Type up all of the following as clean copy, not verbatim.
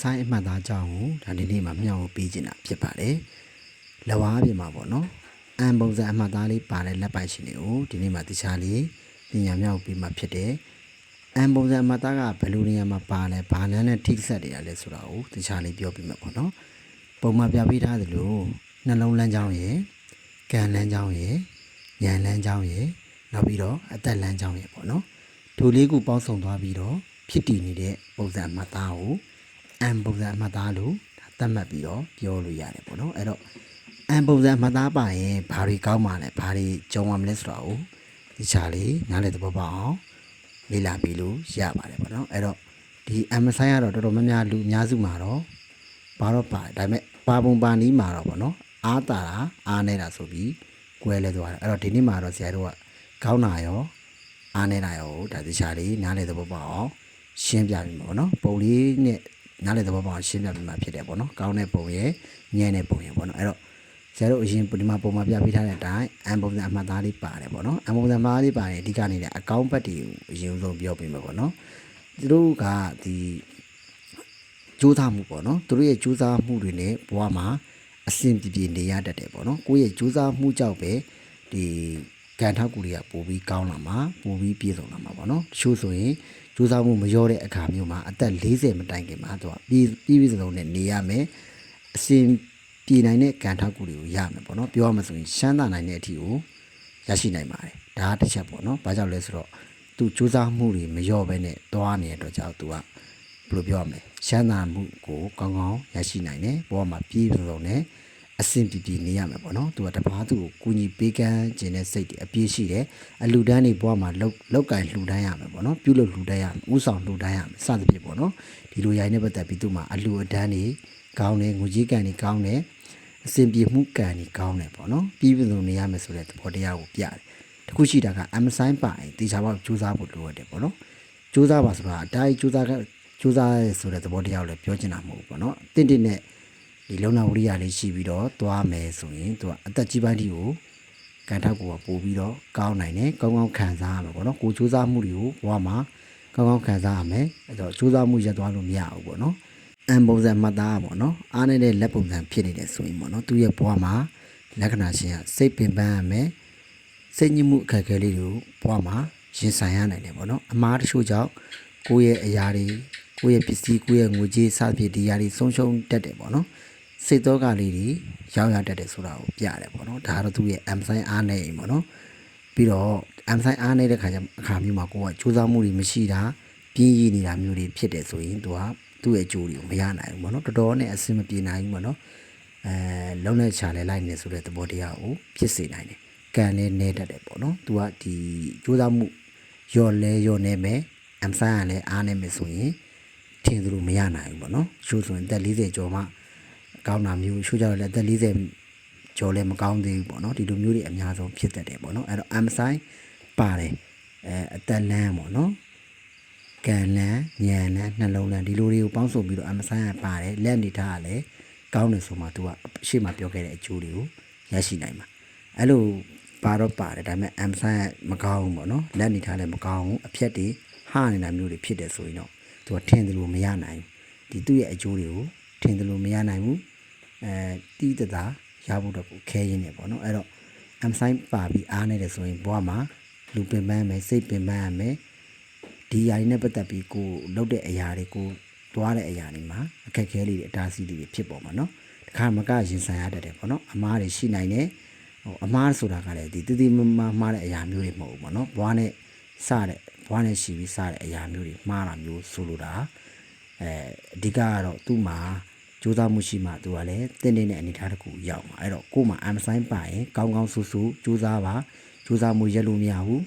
sign အမှတ်သားကြောင်းကိုဒါဒီနေ့မှာမြောက်ပေးခြင်းတာဖြစ်ပါတယ်။လက်ဝါးပြင်မှာပေါ့နော်။ M ပုံစံအမှတ်သားလေးပါတဲ့လက်ပိုက်ရှင်တွေကိုဒီနေ့မှာတခြားလေးပညာမြောက်ပေးမှာဖြစ်တယ်။ M ပုံစံအမှတ်သားကဘယ်လိုနေရာမှာပါလဲဘာနဲ့ထိစပ်နေရလဲဆိုတာကိုတခြားလေးပြောပြမှာပေါ့နော်။ပုံမှန်ပြပေးထားသလိုနှလုံးလမ်းကြောင်းရယ်၊ကန်လမ်းကြောင်းရယ်၊ဉာဏ်လမ်းကြောင်းရယ်နောက်ပြီးတော့အသက်လမ်းကြောင်းရယ်ပေါ့နော်။ထိုလေးခုပေါင်းစုံသွားပြီးတော့ဖြစ်တည်နေတဲ့ပုံစံအမှတ်သားကိုM ပုံစံအမှတ်သားလို့သတ်မှတ်ပြီးတော့ပြောလို့ရတယ်ပေါ့နော်အဲ့တော့ M ပုံစံအမှတ်သားပါရင်ဘာတွေကောင်းပါလဲဘာတွေကြုံရမလဲဆိုတာကိုဒီချာလေးနားလည်သဘောပေါက်အောင်လေ့လာပြီးလို့ရပါတယ်ပေါ့နော်အဲ့တော့ဒီ M sign ကတော့တော်တော်များများလူအများစုမှာတော့ဘာတော့ပါတယ်ဒါပေမဲ့ပါပုံပါနီးမှာတော့ပေါ့နော်အားတာတာအားနေတာဆိုပြီးကွဲလဲသွားတယ်အဲ့တော့ဒီနေ့မှာတော့ဆရာတို့ကကောင်းတာရောအားနေတာရောဒါဒီချာလေးနားလည်သဘောပေါက်အောင်ရှင်းပြပြီပေါ့နော်ပုံလေးနဲ့နားလည်သဘောပေါက်ရှင်းပြပြီးမှဖြစ်တယ်ပေါ့နော်ကောင်းတဲ့ပုံရယ်ညံ့တဲ့ပုံရယ်ပေါ့နော်အဲ့တော့ဆရာတို့အရင်ဒီမှာပုံမှာပြပေးထားတဲ့အတိုင်း M ပုံစံအမှတ်သားလေးပါတယ်ပေါ့နော် M ပုံစံအမှတ်သားလေးပါတယ်အဓိကနေတဲ့အကောင့်ဘက်တွေကိုအရင်ဆုံးပြောပေးမယ်ပေါ့နော်သူတို့ကဒီကြိုးစားမှုပေါ့နော်သူတို့ရဲ့ကြိုးစားမှုတွေနဲ့ဘဝမှာအဆင်ပြေပြေနေရတတ်တယ်ပေါ့နော်ကိုယ့်ရဲ့ကြိုးစားမှုကြောင့်ပဲဒီကံထောက်ကူတွေကပို့ပြီးကောင်းလာမှာပို့ပြီးပြည့်စုံလာမှာပေါ့နော်တချို့ဆိုရင်ကြိုးစားမှုမလျော့တဲ့အခါမျိုးမှာအသက်40မတိုင်ခင်မှာသူကပြီးစုံနဲ့နေရမယ်အစဉ်ပြည်နိုင်တဲ့ကံထောက်ကူတွေကိုရမယ်ပေါ့နော်ပြောရမှာဆိုရင်ရှမ်းသာနိုင်တဲ့အထိကိုရရှိနိုင်ပါတယ်ဒါတစ်ချက်ပေါ့နော်ဘာကြောင့်လဲဆိုတော့သူကြိုးစားမှုတွေမလျော့ဘဲနဲ့တွားနေတဲ့အတွက်ကြောင့်သူကဘယ်လိုပြောရမလဲရှမ်းသာမှုကိုကောင်းကောင်းရရှိနိုင်တယ်ဘောမှာပြည်စုံနဲ့အဆင်ပြေနေရမယ်ပေါ့နော်သူကတပားသူကိုကူညီပေးကမ်းခြင်းနဲ့စိတ်တွေအပြည့်ရှိတယ်အလူတန်းတွေဘဝမှာလောက်ကင်လှူဒန်းရမယ်ပေါ့နော်ပြုလုပ်လှူဒန်းရမယ်ဥဆောင်လှူဒန်းရမယ်စသဖြင့်ပေါ့နော်ဒီလိုရိုင်းနဲ့ပတ်သက်ပြီးသူ့မှာအလူအတန်းတွေကောင်းတယ်ငွေကြီးကံတွေကောင်းတယ်အစဉ်ပြေမှုကံတွေကောင်းတယ်ပေါ့နော်ပြီးပြစုံနေရမယ်ဆိုတဲ့သဘောတရားကိုပြတယ်တခုရှိတာက M sign ပါရင်တေချာပေါက်ကြိုးစားဖို့လိုရတယ်ပေါ့နော်ကြိုးစားပါဆိုတာအတိုင်းကြိုးစားရဲဆိုတဲ့သဘောတရားကိုလည်းပြောချင်တာမဟုတ်ဘူးပေါ့နော်တင့်နဲ့ဒီလုံနာဝရိယလေးရှိပြီးတော့သွားမယ်ဆိုရင်သူကအသက်ကြီးပိုင်းတွေကိုကံထောက်ကိုပို့ပြီးတော့ကောင်းနိုင်တယ်ကောင်းကောင်းခံစားရမှာပေါ့နော်ကိုကြိုးစားမှုတွေကိုဘဝမှာကောင်းကောင်းခံစားရမယ်အဲ့တော့ကြိုးစားမှုရပ်သွားလို့မရဘူးပေါ့နော်M ပုံစံမှတ်သားပေါ့နော်အားနေတဲ့လက်ပုံစံဖြစ်နေတယ်ဆိုရင်ပေါ့နော်သူရဲ့ဘဝမှာလက္ခဏာရှင်ကစိတ်ပင်ပန်းရမယ်စိတ်ညစ်မှုအခက်အခဲလေးတွေကိုဘဝမှာရင်ဆိုင်ရနိုင်တယ်ပေါ့နော်အမားတချို့ကြောင့်ကိုယ့်ရဲ့အရာတွေကိုယ့်ရဲ့ပစ္စည်းကိုယ့်ရဲ့ငွေကြေးစသဖြင့်ဒီအရာတွေဆုံးရှုံးတတ်တယ်ပေါ့နော်စိတ်တော့ကလေးတွေရောက်ရတတ်တယ်ဆိုတာကိုပြတယ်ပေါ့နော်ဒါကတော့သူ့ရဲ့ M sign အားနေရင်ပေါ့နော်ပြီးတော့ M sign အားနေတဲ့အခါမျိုးမှာကိုယ်ကစူးစမ်းမှုတွေမရှိတာပြင်းရည်နေတာမျိုးတွေဖြစ်တယ်ဆိုရင်သူကသူ့ရဲ့အကျိုးတွေကိုမရနိုင်ဘူးပေါ့နော်တော်တော်နဲ့အဆင်မပြေနိုင်ဘူးပေါ့နော်လုံးနဲ့ချာလဲလိုက်နေဆိုတဲ့သဘောတရားကိုဖြစ်စေနိုင်တယ်ကံလည်းနေတတ်တယ်ပေါ့နော်သူကဒီစူးစမ်းမှုရော့နေမယ် M sign ကလည်းအားနေမယ်ဆိုရင်ထင်သလိုမရနိုင်ဘူးပေါ့နော်ချို့ဆိုရင်တက်40ကျော်မှကောင်းတာမျိုးချို့ကြတော့လည်းအသက်40ကျော်လည်းမကောင်းသေးဘူးပေါ့နော်ဒီလိုမျိုးတွေအများဆုံးဖြစ်တတ်တယ်ပေါ့နော်အဲ့တော့ M sign ပါတယ်အသက်လမ်းပေါ့နော်ကံလမ်းဉာဏ်လမ်းနှလုံးလမ်းဒီလိုတွေကိုပေါင်းစုံပြီးတော့ M sign ကပါတယ်လက်နေထားကလည်းကောင်းတယ်ဆိုမှသူကရှေ့မှာပြောခဲ့တဲ့အကျိုးတွေကိုရရှိနိုင်မှာအဲ့လိုပါတော့ပါတယ်ဒါပေမဲ့ M sign မကောင်းဘူးပေါ့နော်လက်နေထားလည်းမကောင်းဘူးအဖြတ်တွေဟားနေတာမျိုးတွေဖြစ်တယ်ဆိုရင်တော့သူကထင်တယ်လို့မရနိုင်ဘူးဒီသူ့ရဲ့အကျိုးတွေကိုထင်တယ်လို့မရနိုင်ဘူးတီးတသာရဖို့တော့ခဲရင်းနေပေါ့နော်အဲ့တော့ M sign ပါပြီးအားနေတယ်ဆိုရင်ဘဝမှာလူပင်ပန်းမယ်စိတ်ပင်ပန်းရမယ်ဒီຢာတွေနဲ့ပတ်သက်ပြီးကိုလုပ်တဲ့အရာတွေကိုသွားတဲ့အရာတွေမှာအခက်အခဲလေးတွေအတားအဆီးတွေဖြစ်ပေါ်မှာနော်တခါမကရင်ဆိုင်ရတတ်တယ်ပေါ့နော်အမားတွေရှိနိုင်တယ်အမားဆိုတာကလည်းဒီတည်မှားတဲ့အရာမျိုးတွေမဟုတ်ဘူးပေါ့နော်ဘွားနဲ့စတဲ့ဘွားနဲ့ရှိပြီးစတဲ့အရာမျိုးတွေမှားတာမျိုးဆိုလိုတာအဓိကကတော့သူ့မှာကြိုးစားမှုရှိမှသူကလည်းတင်းတဲ့အနေအထားတစ်ခုရောက်မှာအဲ့တော့ကို့မှာ M sign ပါရင်ကောင်းကောင်းဆူဆူကြိုးစားပါကြိုးစားမှုရက်လို့မရဘူး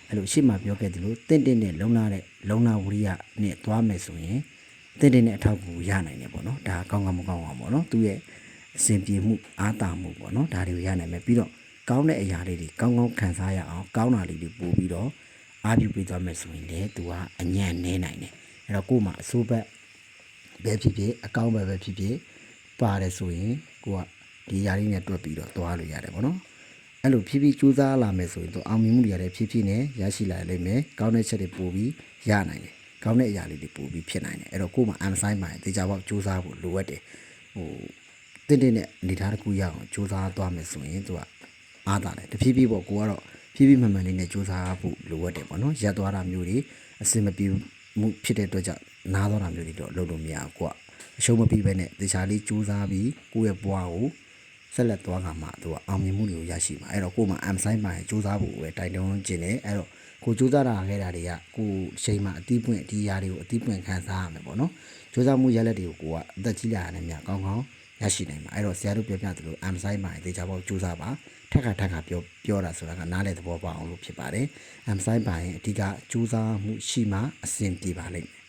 အဲ့လိုရှေ့မှာပြောခဲ့သလိုတင်းတဲ့လုံနာဝရိယနဲ့သွားမယ်ဆိုရင်တင်းတဲ့အထောက်အကူရနိုင်တယ်ပေါ့နော်ဒါကောင်းကောင်းမကောင်းအောင်ပေါ့နော်သူ့ရဲ့အစဉ်ပြေမှုအားတာမှုပေါ့နော်ဒါတွေကိုရနိုင်မယ်ပြီးတော့ကောင်းတဲ့အရာလေးတွေကောင်းကောင်းခံစားရအောင်ကောင်းတာလေးတွေပို့ပြီးတော့အားပြုပေးသွားမယ်ဆိုရင်လည်းသူကအညံ့နေနိုင်တယ်အဲ့တော့ကို့မှာအစိုးဘက်ပဲဖြစ်ဖြစ်အကောင့်ပဲဖြစ်ဖြစ်ပါတယ်ဆိုရင်ကိုကဒီຢာလေးနဲ့တွက်ပြီးတော့သွားလို့ရတယ်ပေါ့နော်အဲ့လိုဖြည်းဖြည်းကြိုးစားလာမယ်ဆိုရင်တော့အောင်မြင်မှုတွေရတယ်ဖြည်းဖြည်းနဲ့ရရှိလာလိမ့်မယ်ကောင်းတဲ့ချက်တွေပို့ပြီးရနိုင်တယ် ကောင်းတဲ့အရာလေးတွေပို့ပြီးဖြစ်နိုင်တယ်အဲ့တော့ကိုယ်မှာ am sign မှာတေချာပေါက်စူးစမ်းဖို့လိုအပ်တယ်ဟိုတင်းနဲ့အနေထားတစ်ခုရအောင်စူးစမ်းသွားမယ်ဆိုရင်သူကအားတာတယ်တဖြည်းဖြည်းပေါ့ကိုကတော့ဖြည်းဖြည်းမှန်မှန်လေးနဲ့စူးစမ်းဖို့လိုအပ်တယ်ပေါ့နော်ရက်သွားတာမျိုးတွေအစင်မပြေမှုဖြစ်တဲ့အတွက်ကြောင့်နားသွားတာမျိုးတွေတော့လုပ်လို့မရဘူးကိုကအရှုံးမပြီးပဲနဲ့တေချာလေးစူးစမ်းပြီးကိုယ့်ရဲ့ဘဝကိုဆက်လက်သွားကမှသူကအောင်မြင်မှုတွေကိုရရှိမှာအဲ့တော့ကိုယ်မှာ am sign မှာစူးစမ်းဖို့ပဲတိုက်တွန်းခြင်းနဲ့အဲ့တော့ကိုစူးစမ်းတာခဲ့တာတွေကကိုအချိန်မှာအတီးပွင့်ဒီຢာတွေကိုအတီးပွင့်ခံစားရမယ်ပေါ့နော်စူးစမ်းမှုရလက်တွေကိုကိုကအသက်ကြီးလာတဲ့မြတ်ကောင်းကောင်းရရှိနိုင်မှာအဲ့တော့ဆရာတို့ပြောပြသလို am sign မှာတေချာပေါက်စူးစမ်းပါထက်ခါပြောတာဆိုတာကနားလေသဘောပေါက်အောင်လို့ဖြစ်ပါတယ် am sign မှာအဓိကစူးစမ်းမှုရှိမှအဆင်ပြေပါလိမ့်မယ်